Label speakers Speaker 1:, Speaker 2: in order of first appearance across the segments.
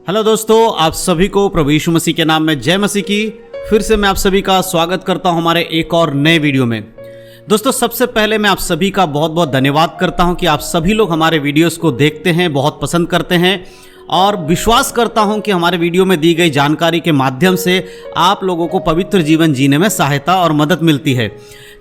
Speaker 1: Hello दोस्तों, आप सभी को प्रभु यीशु मसीह के नाम में जय मसीह की। फिर से मैं आप सभी का स्वागत करता हूं हमारे एक और नए वीडियो में। दोस्तों, सबसे पहले मैं आप सभी का बहुत बहुत धन्यवाद करता हूं कि आप सभी लोग हमारे वीडियोस को देखते हैं, बहुत पसंद करते हैं और विश्वास करता हूं कि हमारे वीडियो में दी गई जानकारी के माध्यम से आप लोगों को पवित्र जीवन जीने में सहायता और मदद मिलती है।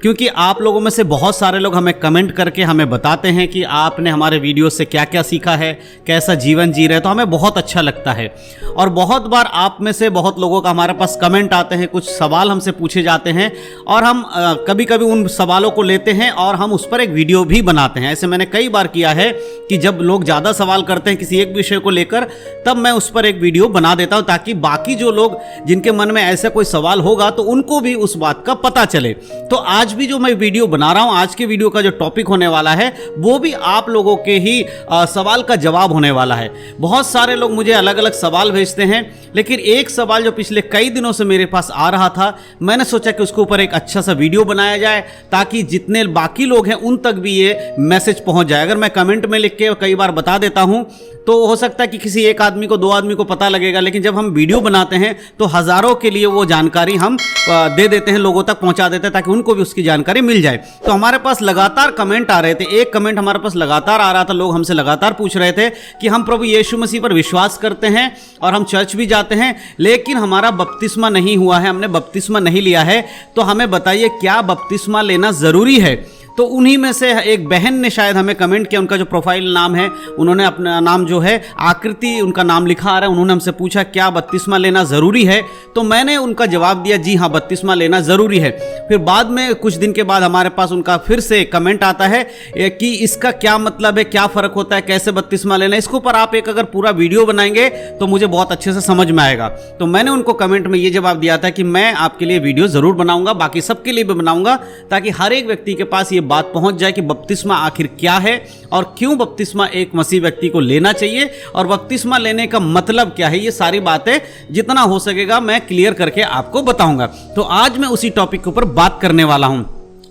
Speaker 1: क्योंकि आप लोगों में से बहुत सारे लोग हमें कमेंट करके हमें बताते हैं कि आपने हमारे वीडियो से क्या क्या सीखा है, कैसा जीवन जी रहे हैं, तो हमें बहुत अच्छा लगता है। और बहुत बार आप में से बहुत लोगों का हमारे पास कमेंट आते हैं, कुछ सवाल हमसे पूछे जाते हैं और हम कभी कभी उन सवालों को लेते हैं और हम उस पर एक वीडियो भी बनाते हैं। ऐसे मैंने कई बार किया है कि जब लोग ज़्यादा सवाल करते हैं किसी एक विषय को लेकर, तब मैं उस पर एक वीडियो बना देता हूँ ताकि बाकी जो लोग जिनके मन में ऐसा कोई सवाल होगा तो उनको भी उस बात का पता चले। तो आज भी जो मैं वीडियो बना रहा हूं, आज के वीडियो का जो टॉपिक होने वाला है वो भी आप लोगों के ही सवाल का जवाब होने वाला है। बहुत सारे लोग मुझे अलग अलग सवाल भेजते हैं, लेकिन एक सवाल जो पिछले कई दिनों से मेरे पास आ रहा था, मैंने सोचा कि उसके ऊपर एक अच्छा सा वीडियो बनाया जाए ताकि जितने बाकी लोग हैं उन तक भी ये मैसेज पहुंच जाए। अगर मैं कमेंट में लिख के कई बार बता देता हूं तो हो सकता है कि किसी एक आदमी को, दो आदमी को पता लगेगा, लेकिन जब हम वीडियो बनाते हैं तो हजारों के लिए वो जानकारी हम दे देते हैं, लोगों तक पहुंचा देते हैं ताकि उनको भी उसकी जानकारी मिल जाए। तो हमारे पास लगातार कमेंट आ रहे थे, एक कमेंट हमारे पास लगातार आ रहा था, लोग हमसे लगातार पूछ रहे थे कि हम प्रभु यीशु मसीह पर विश्वास करते हैं और हम चर्च भी जाते हैं, लेकिन हमारा बपतिस्मा नहीं हुआ है, हमने बपतिस्मा नहीं लिया है, तो हमें बताइए क्या बपतिस्मा लेना जरूरी है। तो उन्हीं में से एक बहन ने शायद हमें कमेंट किया, उनका जो प्रोफाइल नाम है, उन्होंने अपना नाम जो है आकृति उनका नाम लिखा आ रहा है, उन्होंने हमसे पूछा क्या बपतिस्मा लेना ज़रूरी है। तो मैंने उनका जवाब दिया जी हाँ, बपतिस्मा लेना ज़रूरी है। फिर बाद में कुछ दिन के बाद हमारे पास उनका फिर से कमेंट आता है कि इसका क्या मतलब है, क्या फ़र्क होता है, कैसे बपतिस्मा लेना, इसके ऊपर आप एक अगर पूरा वीडियो बनाएंगे तो मुझे बहुत अच्छे से समझ में आएगा। तो मैंने उनको कमेंट में ये जवाब दिया था कि मैं आपके लिए वीडियो ज़रूर बनाऊंगा, बाकी सबके लिए भी बनाऊंगा, ताकि हर एक व्यक्ति के पास ये बात पहुंच जाए कि बपतिस्मा आखिर क्या है और क्यों बपतिस्मा एक मसीह व्यक्ति को लेना चाहिए और बपतिस्मा लेने का मतलब क्या है। ये सारी बातें जितना हो सकेगा मैं क्लियर करके आपको बताऊंगा। तो आज मैं उसी टॉपिक के ऊपर बात करने वाला हूं,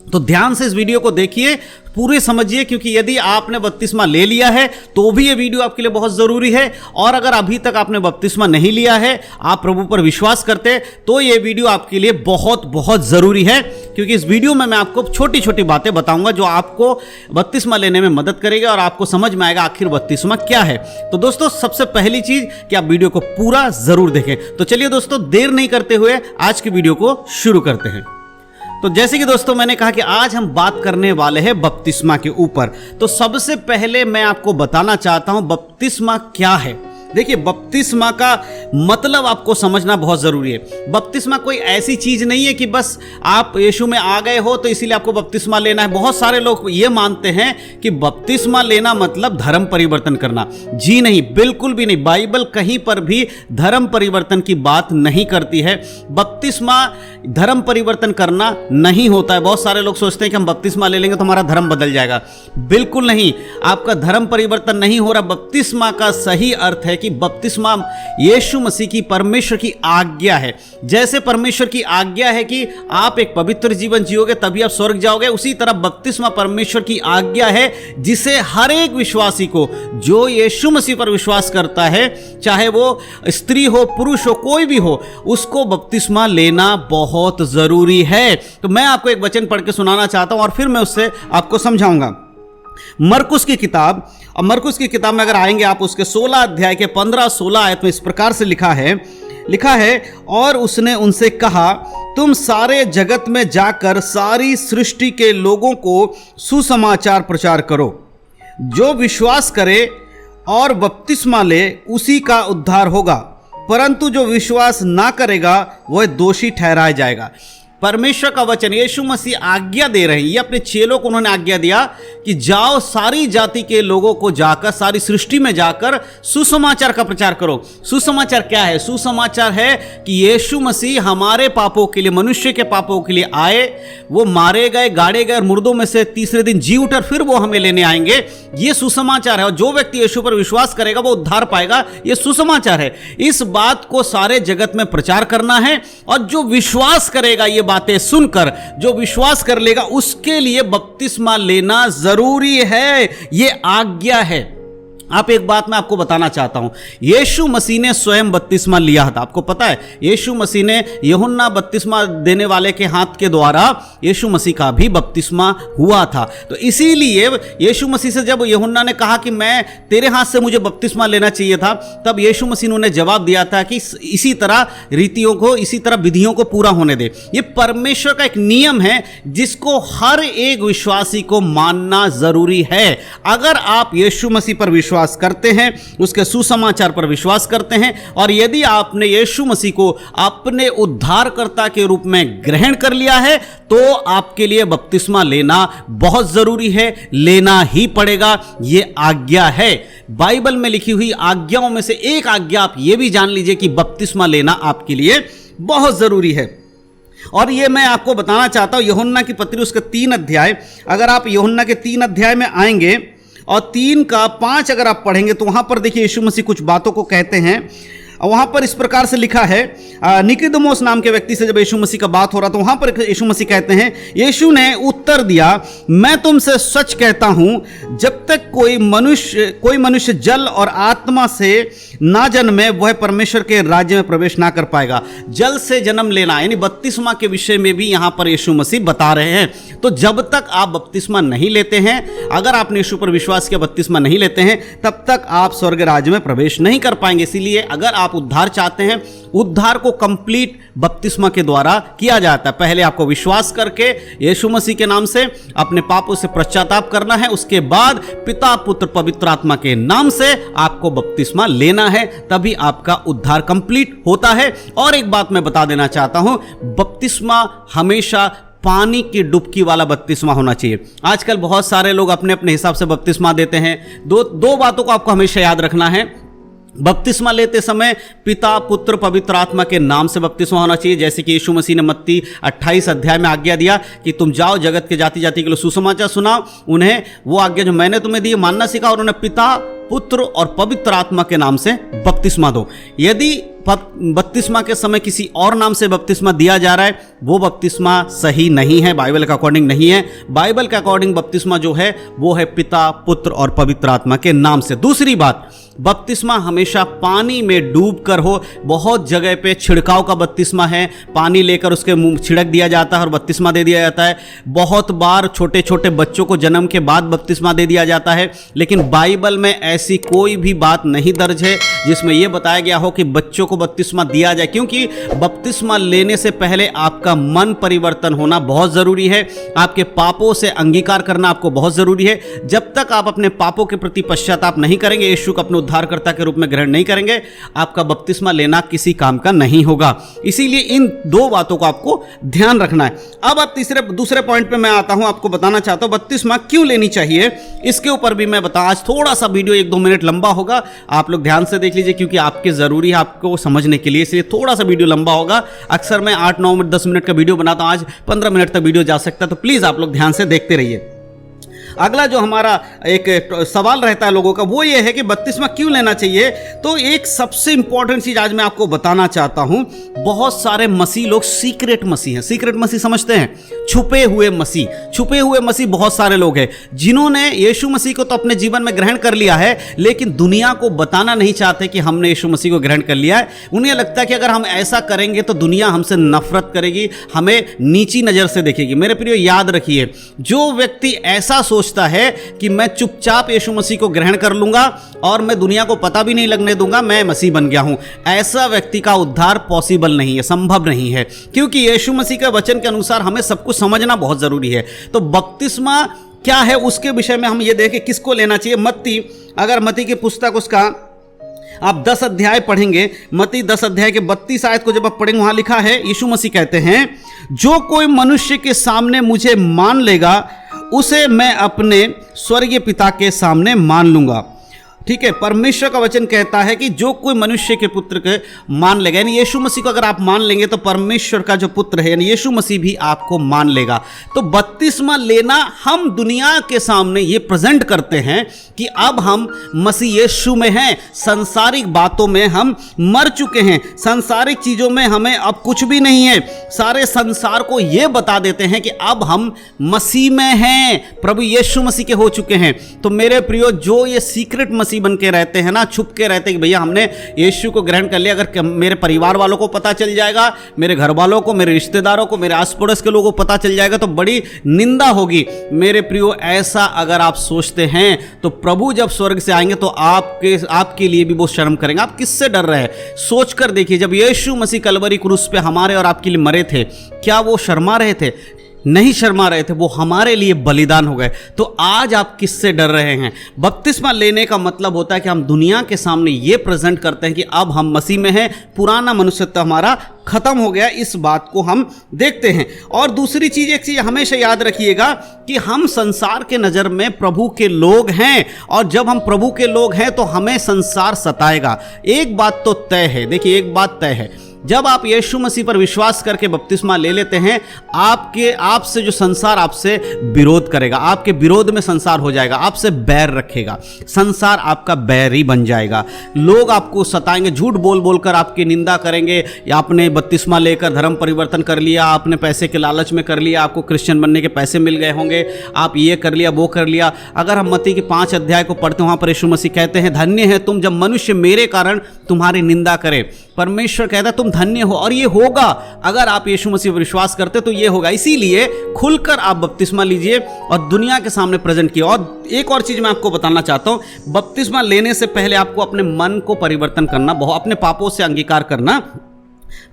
Speaker 1: तो ध्यान से इस वीडियो को देखिए, पूरे समझिए, क्योंकि यदि आपने बपतिस्मा ले लिया है तो भी ये वीडियो आपके लिए बहुत ज़रूरी है, और अगर अभी तक आपने बपतिस्मा नहीं लिया है, आप प्रभु पर विश्वास करते, तो ये वीडियो आपके लिए बहुत बहुत ज़रूरी है। क्योंकि इस वीडियो में मैं आपको छोटी छोटी बातें बताऊंगा जो आपको बपतिस्मा लेने में मदद करेगा और आपको समझ में आएगा आखिर बपतिस्मा क्या है। तो दोस्तों, सबसे पहली चीज़ कि आप वीडियो को पूरा ज़रूर देखें। तो चलिए दोस्तों, देर नहीं करते हुए आज की वीडियो को शुरू करते हैं। तो जैसे कि दोस्तों मैंने कहा कि आज हम बात करने वाले हैं बपतिस्मा के ऊपर। तो सबसे पहले मैं आपको बताना चाहता हूं बपतिस्मा क्या है। देखिए, बपतिस्मा का मतलब आपको समझना बहुत ज़रूरी है। बपतिस्मा कोई ऐसी चीज़ नहीं है कि बस आप यीशु में आ गए हो तो इसीलिए आपको बपतिस्मा लेना है। बहुत सारे लोग ये मानते हैं कि बपतिस्मा लेना मतलब धर्म परिवर्तन करना। जी नहीं, बिल्कुल भी नहीं। बाइबल कहीं पर भी धर्म परिवर्तन की बात नहीं करती है। बपतिस्मा धर्म परिवर्तन करना नहीं होता है। बहुत सारे लोग सोचते हैं कि हम बपतिस्मा ले लेंगे तो हमारा धर्म बदल जाएगा। बिल्कुल नहीं, आपका धर्म परिवर्तन नहीं हो रहा। बपतिस्मा का सही अर्थ है कि बपतिस्मा यीशु मसीह की, परमेश्वर की आज्ञा है। जैसे परमेश्वर की आज्ञा है कि आप एक पवित्र जीवन जियोगे तभी आप स्वर्ग जाओगे, उसी तरह बपतिस्मा परमेश्वर की आज्ञा है जिसे हर एक विश्वासी को, जो यीशु मसीह पर विश्वास करता है, चाहे वो स्त्री हो, पुरुष हो, कोई भी हो, उसको बपतिस्मा लेना बहुत जरूरी है। तो मैं आपको एक वचन पढ़ के सुनाना चाहता हूं और फिर मैं उससे आपको समझाऊंगा। मरकुस की किताब, और मरकुस की किताब में अगर आएंगे आप, उसके 16 अध्याय के 15-16 आयत में इस प्रकार से लिखा है, और उसने उनसे कहा, तुम सारे जगत में जाकर सारी सृष्टि के लोगों को सुसमाचार प्रचार करो। जो विश्वास करे और बपतिस्मा ले उसी का उद्धार होगा, परंतु जो विश्वास ना करेगा वह दोषी ठहराया जाएगा। परमेश्वर का वचन, यीशु मसीह आज्ञा दे रहे हैं, ये अपने चेलों को उन्होंने आज्ञा दिया कि जाओ सारी जाति के लोगों को जाकर, सारी सृष्टि में जाकर सुसमाचार का प्रचार करो। सुसमाचार क्या है? सुसमाचार है कि यीशु मसीह हमारे पापों के लिए, मनुष्य के पापों के लिए आए, वो मारे गए, गाड़े गए और मुर्दों में से तीसरे दिन जी उठे, फिर वो हमें लेने आएंगे। ये सुसमाचार है, और जो व्यक्ति यीशु पर विश्वास करेगा वो उद्धार पाएगा। ये सुसमाचार है। इस बात को सारे जगत में प्रचार करना है, और जो विश्वास करेगा, ये बातें सुनकर जो विश्वास कर लेगा, उसके लिए बपतिस्मा लेना जरूरी है। यह आज्ञा है। आप एक बात मैं आपको बताना चाहता हूं, यीशु मसीह ने स्वयं बपतिस्मा लिया था। आपको पता है यीशु मसीह ने यूहन्ना बपतिस्मा देने वाले के हाथ के द्वारा यीशु मसीह का भी बपतिस्मा हुआ था। तो इसीलिए यीशु मसीह से जब यूहन्ना ने कहा कि मैं तेरे हाथ से मुझे बपतिस्मा लेना चाहिए था, तब यीशु मसीह ने जवाब दिया था कि इसी तरह रीतियों को, इसी तरह विधियों को पूरा होने दे। ये परमेश्वर का एक नियम है जिसको हर एक विश्वासी को मानना जरूरी है। अगर आप यीशु मसीह पर विश्वास करते हैं, उसके सुसमाचार पर विश्वास करते हैं, और यदि आपने यीशु मसीह को अपने उद्धारकर्ता के रूप में ग्रहण कर लिया है, तो आपके लिए बपतिस्मा लेना बहुत जरूरी है, लेना ही पड़ेगा। यह आज्ञा है, बाइबल में लिखी हुई आज्ञाओं में से एक आज्ञा आप यह भी जान लीजिए कि बपतिस्मा लेना आपके लिए बहुत जरूरी है। और ये मैं आपको बताना चाहता हूं, यूहन्ना की पत्री उसके 3 अध्याय, अगर आप यूहन्ना के 3 अध्याय में आएंगे और 3 का 5 अगर आप पढ़ेंगे तो वहां पर देखिए यीशु मसीह कुछ बातों को कहते हैं। वहां पर इस प्रकार से लिखा है, निकोदेमोस नाम के व्यक्ति से जब यीशु मसीह का बात हो रहा तो वहां पर यीशु मसीह कहते हैं, यीशु ने उत्तर दिया, मैं तुमसे सच कहता हूं, जब तक कोई मनुष्य जल और आत्मा से ना जन्मे वह परमेश्वर के राज्य में प्रवेश ना कर पाएगा। जल से जन्म लेना यानी बपतिस्मा के विषय में भी यहां पर यीशु मसीह बता रहे हैं। तो जब तक आप बपतिस्मा नहीं लेते हैं, अगर आपने यीशु पर विश्वास किया, बपतिस्मा नहीं लेते हैं, तब तक आप स्वर्ग राज्य में प्रवेश नहीं कर पाएंगे। इसीलिए अगर आप उद्धार चाहते हैं, उद्धार को कंप्लीट बपतिस्मा के द्वारा किया जाता है। पहले आपको विश्वास करके यीशु मसीह के नाम से अपने पापों से पश्चाताप करना है, उसके बाद पिता पुत्र पवित्र आत्मा के नाम से आपको बपतिस्मा लेना है, तभी आपका उद्धार कंप्लीट होता है। और एक बात मैं बता देना चाहता हूं, बपतिस्मा हमेशा पानी की डुबकी वाला बपतिस्मा होना चाहिए। आजकल बहुत सारे लोग अपने अपने हिसाब से बपतिस्मा देते हैं। दो बातों को आपको हमेशा याद रखना है। बपतिस्मा लेते समय पिता पुत्र पवित्र आत्मा के नाम से बपतिस्मा होना चाहिए, जैसे कि यीशु मसीह ने मत्ती 28 अध्याय में आज्ञा दिया कि तुम जाओ जगत के जाति जाति के लिए सुसमाचार सुनाओ, उन्हें वो आज्ञा जो मैंने तुम्हें दी मानना सिखाओ, और उन्हें पिता पुत्र और पवित्र आत्मा के नाम से बपतिस्मा दो। यदि बपतिस्मा के समय किसी और नाम से बपतिस्मा दिया जा रहा है, वो बपतिस्मा सही नहीं है, बाइबल के अकॉर्डिंग नहीं है। बाइबल के अकॉर्डिंग बपतिस्मा जो है वो है पिता पुत्र और पवित्र आत्मा के नाम से। दूसरी बात, बपतिस्मा हमेशा पानी में डूबकर हो। बहुत जगह पे छिड़काव का बपतिस्मा है, पानी लेकर उसके मुंह छिड़क दिया जाता है और बपतिस्मा दे दिया जाता है। बहुत बार छोटे छोटे बच्चों को जन्म के बाद बपतिस्मा दे दिया जाता है, लेकिन बाइबल में ऐसी कोई भी बात नहीं दर्ज है जिसमें यह बताया गया हो कि बच्चों को बपतिस्मा दिया जाए, क्योंकि बपतिस्मा लेने से पहले आपका मन परिवर्तन होना बहुत जरूरी है, आपके पापों से अंगीकार करना आपको बहुत जरूरी है। जब तक आप अपने पापों के प्रति पश्चाताप नहीं करेंगे, यीशु को अपने उद्धारकर्ता के रूप में ग्रहण नहीं करेंगे, आपका बपतिस्मा लेना किसी काम का नहीं होगा। इसीलिए इन 2 बातों को आपको ध्यान रखना है। अब आप दूसरे पॉइंट पे मैं आता हूं, आपको बताना चाहता हूं बपतिस्मा क्यों लेनी चाहिए, इसके ऊपर भी मैं बता। आज थोड़ा सा वीडियो 1-2 मिनट लंबा होगा, आप लोग ध्यान से देख लीजिए, क्योंकि आपके जरूरी है आपको समझने के लिए, इसलिए थोड़ा सा वीडियो लंबा होगा। अक्सर मैं 8-9 मिनट 10 मिनट का वीडियो बनाता हूं, आज 15 मिनट तक वीडियो जा सकता है, तो प्लीज आप लोग ध्यान से देखते रहिए। अगला जो हमारा एक सवाल रहता है लोगों का, वो ये है कि बपतिस्मा क्यों लेना चाहिए। तो एक सबसे इंपॉर्टेंट चीज आज मैं आपको बताना चाहता हूं, बहुत सारे मसीह लोग सीक्रेट मसीह हैं। सीक्रेट मसीह समझते हैं, छुपे हुए मसीह। छुपे हुए मसीह बहुत सारे लोग हैं जिन्होंने यीशु मसीह को तो अपने जीवन में ग्रहण कर लिया है, लेकिन दुनिया को बताना नहीं चाहते कि हमने यीशु मसीह को ग्रहण कर लिया है। उन्हें लगता है कि अगर हम ऐसा करेंगे तो दुनिया हमसे नफरत करेगी, हमें नीची नजर से देखेगी। मेरे प्रियो याद रखिए, जो व्यक्ति ऐसा सोचता है कि मैं चुपचाप यीशु मसीह को ग्रहण कर लूंगा और मैं दुनिया को पता भी नहीं लगने दूंगा, मैं मसीह बन गया हूं, ऐसा व्यक्ति का उद्धार पॉसिबल नहीं है, संभव नहीं है, क्योंकि यीशु मसीह के वचन के अनुसार हमें सब कुछ समझना बहुत जरूरी है। तो बपतिस्मा क्या है उसके विषय में हम ये देखें किसको लेना चाहिए। मत्ती की पुस्तक उसका आप 10 अध्याय पढ़ेंगे, मत्ती 10 अध्याय के 32 आयत को जब आप पढ़ेंगे, वहां लिखा है, यीशु मसीह कहते हैं, जो कोई मनुष्य के सामने मुझे मान लेगा उसे मैं अपने स्वर्गीय पिता के सामने मान लूंगा। ठीक है, परमेश्वर का वचन कहता है कि जो कोई मनुष्य के पुत्र के मान लेगा, यानी यीशु मसीह को अगर आप मान लेंगे तो परमेश्वर का जो पुत्र है यानी यीशु मसीह भी आपको मान लेगा। तो बपतिस्मा लेना हम दुनिया के सामने ये प्रेजेंट करते हैं कि अब हम मसीह यीशु में हैं, सांसारिक बातों में हम मर चुके हैं, सांसारिक चीजों में हमें अब कुछ भी नहीं है। सारे संसार को यह बता देते हैं कि अब हम मसीह में हैं, प्रभु यीशु मसीह के हो चुके हैं। तो मेरे प्रियो, जो ये सीक्रेट मसीह मसीह बन के रहते हैं ना, छुप के रहते हैं कि भैया हमने यीशु को ग्रहण कर लिया, अगर मेरे परिवार वालों को पता चल जाएगा, मेरे घर वालों को, मेरे रिश्तेदारों को, मेरे आस पड़ोस के लोगों को पता चल जाएगा तो बड़ी निंदा होगी। मेरे प्रियो, ऐसा अगर आप सोचते हैं तो प्रभु जब स्वर्ग से आएंगे तो आपके लिए भी वो शर्म करेंगे। आप किससे डर रहे हैं? सोच कर देखिए, जब यीशु मसीह कलवरी क्रूस पे हमारे और आपके लिए मरे थे, क्या वो शर्मा रहे थे? नहीं शर्मा रहे थे, वो हमारे लिए बलिदान हो गए। तो आज आप किससे डर रहे हैं? बपतिस्मा लेने का मतलब होता है कि हम दुनिया के सामने ये प्रेजेंट करते हैं कि अब हम मसीह में हैं, पुराना मनुष्यत्व हमारा खत्म हो गया। इस बात को हम देखते हैं। और दूसरी चीज, एक चीज हमेशा याद रखिएगा कि हम संसार के नजर में प्रभु के लोग हैं, और जब हम प्रभु के लोग हैं तो हमें संसार सताएगा। एक बात तो तय है, देखिए एक बात तय है, जब आप यीशु मसीह पर विश्वास करके बपतिस्मा ले लेते हैं, आपसे जो संसार आपसे विरोध करेगा, आपके विरोध में संसार हो जाएगा, आपसे बैर रखेगा, संसार आपका बैरी बन जाएगा। लोग आपको सताएंगे, झूठ बोल बोलकर आपकी निंदा करेंगे, या आपने बपतिस्मा लेकर धर्म परिवर्तन कर लिया, आपने पैसे के लालच में कर लिया, आपको क्रिश्चियन बनने के पैसे मिल गए होंगे, आप ये कर लिया वो कर लिया। अगर हम मत्ती के 5 अध्याय को पढ़ते हैं, वहां पर यीशु मसीह कहते हैं, धन्य है तुम जब मनुष्य मेरे कारण तुम्हारी निंदा करें। परमेश्वर कहता है तुम धन्य हो, और ये होगा अगर आप यीशु मसीह पर विश्वास करते तो ये होगा। इसीलिए खुलकर आप बपतिस्मा लीजिए और दुनिया के सामने प्रेजेंट किए। और एक और चीज मैं आपको बताना चाहता हूं, बपतिस्मा लेने से पहले आपको अपने मन को परिवर्तन करना, अपने पापों से अंगीकार करना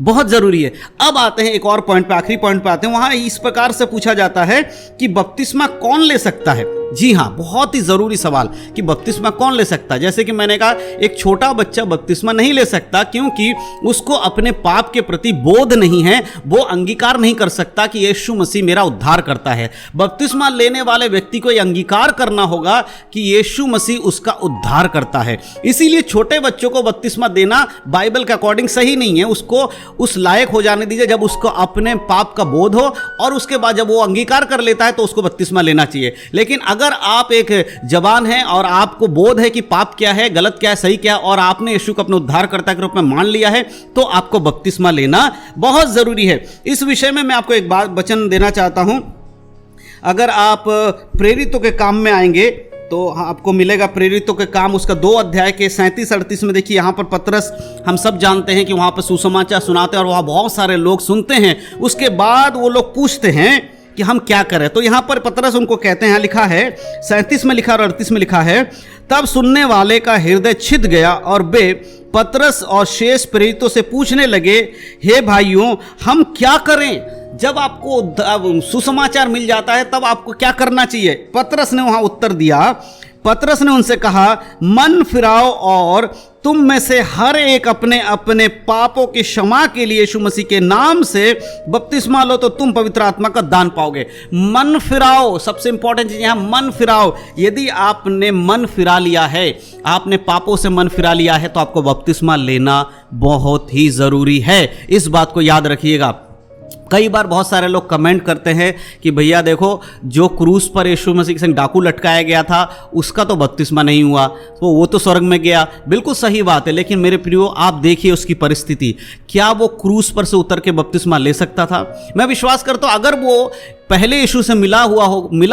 Speaker 1: बहुत जरूरी है। अब आते हैं एक और पॉइंट पे, आखिरी पॉइंट पे आते हैं। वहां इस प्रकार से पूछा जाता है कि बपतिस्मा कौन ले सकता है? जी हां, बहुत ही जरूरी सवाल कि बपतिस्मा कौन ले सकता है। जैसे कि मैंने कहा, एक छोटा बच्चा बपतिस्मा नहीं ले सकता, क्योंकि उसको अपने पाप के प्रति बोध नहीं है, वो अंगीकार नहीं कर सकता कि यीशु मसीह मेरा उद्धार करता है। बपतिस्मा लेने वाले व्यक्ति को यह अंगीकार करना होगा कि यीशु मसीह उसका उद्धार करता है। इसीलिए छोटे बच्चों को बपतिस्मा देना बाइबल के अकॉर्डिंग सही नहीं है। उसको उस लायक हो जाने दीजिए जब उसको अपने पाप का बोध हो, और उसके बाद जब वो अंगीकार कर लेता है तो उसको बपतिस्मा लेना चाहिए। लेकिन अगर आप एक जवान हैं और आपको बोध है कि पाप क्या है, गलत क्या है, सही क्या है, और आपने यीशु को अपने उद्धारकर्ता के रूप में मान लिया है, तो आपको बपतिस्मा लेना बहुत जरूरी है। इस विषय में मैं आपको एक बात वचन देना चाहता हूं। अगर आप प्रेरितों के काम में आएंगे तो आपको मिलेगा प्रेरितों के काम, उसका 2 अध्याय के 37-38 में। देखिए यहाँ पर पतरस, हम सब जानते हैं कि वहाँ पर सुसमाचार सुनाते हैं और वहाँ बहुत सारे लोग सुनते हैं। उसके बाद वो लोग पूछते हैं कि हम क्या करें। तो यहाँ पर पतरस उनको कहते हैं, लिखा है 37 में लिखा और 38 में लिखा है, तब सुनने वाले का हृदय छिद गया और वे पतरस और शेष प्रेरितों से पूछने लगे, हे भाइयों हम क्या करें? जब आपको सुसमाचार मिल जाता है तब आपको क्या करना चाहिए? पतरस ने वहां उत्तर दिया, पतरस ने उनसे कहा, मन फिराओ और तुम में से हर एक अपने अपने पापों की क्षमा के लिए यीशु मसीह के नाम से बपतिस्मा लो तो तुम पवित्र आत्मा का दान पाओगे। मन फिराओ, सबसे इंपॉर्टेंट चीज यहां मन फिराओ। यदि आपने मन फिरा लिया है, आपने पापों से मन फिरा लिया है, तो आपको बपतिस्मा लेना बहुत ही जरूरी है। इस बात को याद रखिएगा। कई बार बहुत सारे लोग कमेंट करते हैं कि भैया देखो, जो क्रूस पर यीशु मसीह के संग डाकू लटकाया गया था उसका तो बपतिस्मा नहीं हुआ, तो वो तो स्वर्ग में गया। बिल्कुल सही बात है, लेकिन मेरे प्रियो आप देखिए उसकी परिस्थिति, क्या वो क्रूस पर से उतर के बपतिस्मा ले सकता था? मैं विश्वास करता हूं अगर वो पहले यीशु से मिला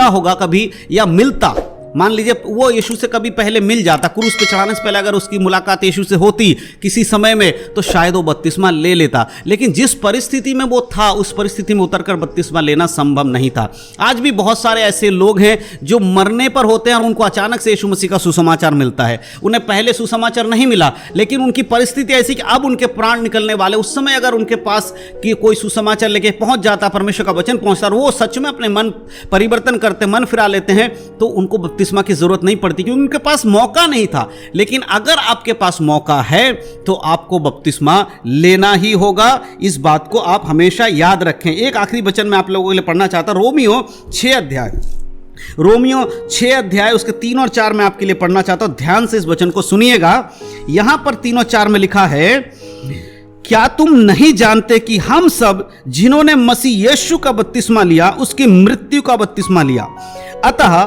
Speaker 1: होगा कभी, या मिलता, मान लीजिए वो यीशु से कभी पहले मिल जाता, क्रूस पे चढ़ाने से पहले अगर उसकी मुलाकात यीशु से होती किसी समय में, तो शायद वो बपतिस्मा ले लेता। लेकिन जिस परिस्थिति में वो था, उस परिस्थिति में उतरकर बपतिस्मा लेना संभव नहीं था। आज भी बहुत सारे ऐसे लोग हैं जो मरने पर होते हैं और उनको अचानक से यीशु मसीह का सुसमाचार मिलता है। उन्हें पहले सुसमाचार नहीं मिला, लेकिन उनकी परिस्थिति ऐसी कि अब उनके प्राण निकलने वाले, उस समय अगर उनके पास कि कोई सुसमाचार लेके पहुंच जाता, परमेश्वर का वचन पहुंचता और वो सच में अपने मन परिवर्तन करते, मन फिरा लेते हैं, तो उनको बपतिस्मा की जरूरत नहीं पड़ती, क्योंकि उनके पास मौका नहीं था। लेकिन अगर आपके पास मौका है तो आपको बपतिस्मा लेना ही होगा। इस बात को आप हमेशा याद रखें। एक आखिरी वचन मैं आप लोगों के लिए पढ़ना चाहता हूं, रोमियो 6 अध्याय, रोमियो 6 अध्याय उसके 3 और 4 में आपके लिए पढ़ना चाहता हूं। ध्यान से इस वचन को सुनिएगा। यहां पर 3 और 4 में लिखा है, क्या तुम नहीं जानते कि हम सब जिन्होंने मसीह यीशु का बपतिस्मा लिया उसकी मृत्यु का बपतिस्मा लिया, अतः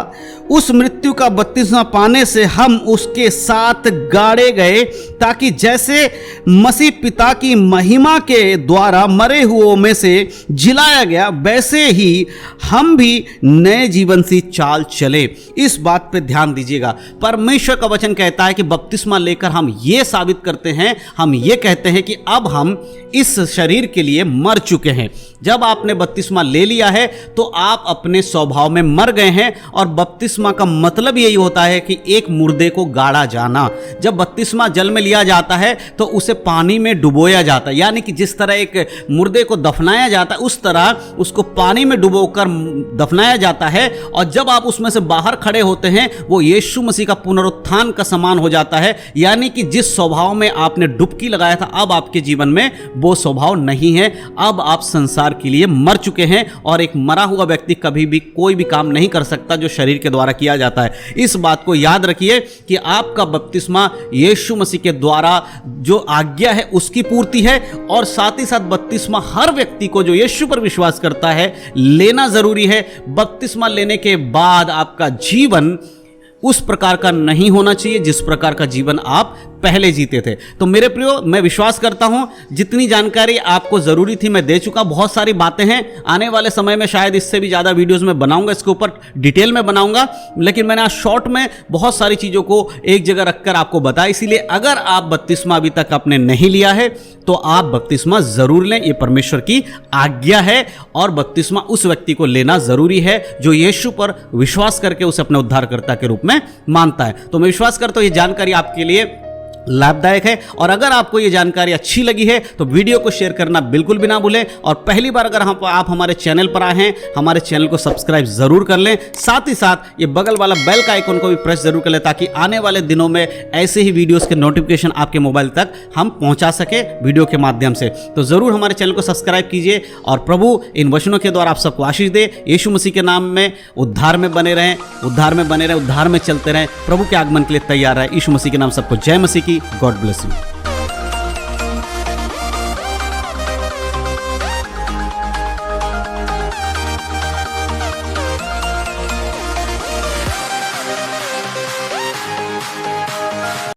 Speaker 1: उस मृत्यु का बपतिस्मा पाने से हम उसके साथ गाड़े गए, ताकि जैसे मसीह पिता की महिमा के द्वारा मरे हुओं में से जिलाया गया, वैसे ही हम भी नए जीवन सी चाल चले। इस बात पे ध्यान दीजिएगा। परमेश्वर का वचन कहता है कि बपतिस्मा लेकर हम ये साबित करते हैं, हम ये कहते हैं कि अब हम इस शरीर के लिए मर चुके हैं। जब आपने बपतिस्मा ले लिया है तो आप अपने स्वभाव में मर गए हैं, और बपतिस्मा का मतलब यही होता है कि एक मुर्दे को गाड़ा जाना। जब बपतिस्मा जल में लिया जाता है तो उसे पानी में डुबोया जाता है, यानी कि जिस तरह एक मुर्दे को दफनाया जाता है उस तरह उसको पानी में डुबोकर दफनाया जाता है। और जब आप उसमें से बाहर खड़े होते हैं वो यीशु मसीह का पुनरुत्थान का समान हो जाता है, यानी कि जिस स्वभाव में आपने डुबकी लगाया था अब आपके जीवन में वो स्वभाव नहीं है। अब आप संसार के लिए मर चुके हैं, और एक मरा हुआ व्यक्ति कभी भी कोई भी काम नहीं कर सकता जो शरीर के द्वारा किया जाता है। इस बात को याद रखिए कि आपका बपतिस्मा यीशु मसीह के द्वारा जो आज्ञा है उसकी पूर्ति है, और साथ ही साथ बपतिस्मा हर व्यक्ति को जो यीशु पर विश्वास करता है लेना जरूरी है। बपतिस्मा लेने के बाद आपका जीवन उस प्रकार का नहीं होना चाहिए जिस प्रकार का जीवन आप पहले जीते थे। तो मेरे प्रियो, मैं विश्वास करता हूं जितनी जानकारी आपको जरूरी थी मैं दे चुका। बहुत सारी बातें हैं, आने वाले समय में शायद इससे भी ज्यादा वीडियोस में बनाऊंगा, इसके ऊपर डिटेल में बनाऊंगा, लेकिन मैंने आज शॉर्ट में बहुत सारी चीजों को एक जगह रखकर आपको बताया। इसीलिए अगर आप बपतिस्मा अभी तक आपने नहीं लिया है तो आप बपतिस्मा जरूर लें, ये परमेश्वर की आज्ञा है। और बपतिस्मा उस व्यक्ति को लेना जरूरी है जो यीशु पर विश्वास करके उसे अपने उद्धारकर्ता के रूप में मानता है। तो मैं विश्वास करता हूं ये जानकारी आपके लिए लाभदायक है, और अगर आपको ये जानकारी अच्छी लगी है तो वीडियो को शेयर करना बिल्कुल भी ना भूलें। और पहली बार अगर आप हमारे चैनल पर आए हैं, हमारे चैनल को सब्सक्राइब जरूर कर लें। साथ ही साथ ये बगल वाला बेल का आइकन को भी प्रेस जरूर कर लें, ताकि आने वाले दिनों में ऐसे ही वीडियोस के नोटिफिकेशन आपके मोबाइल तक हम पहुंचा सके वीडियो के माध्यम से। तो जरूर हमारे चैनल को सब्सक्राइब कीजिए, और प्रभु इन वचनों के द्वारा आप सबको आशीष दे। यीशु मसीह के नाम में उद्धार में बने रहें, उद्धार में बने रहें, उद्धार में चलते रहें। प्रभु के आगमन के लिए तैयार है। यीशु मसीह के नाम सबको जय मसीह की। God bless you.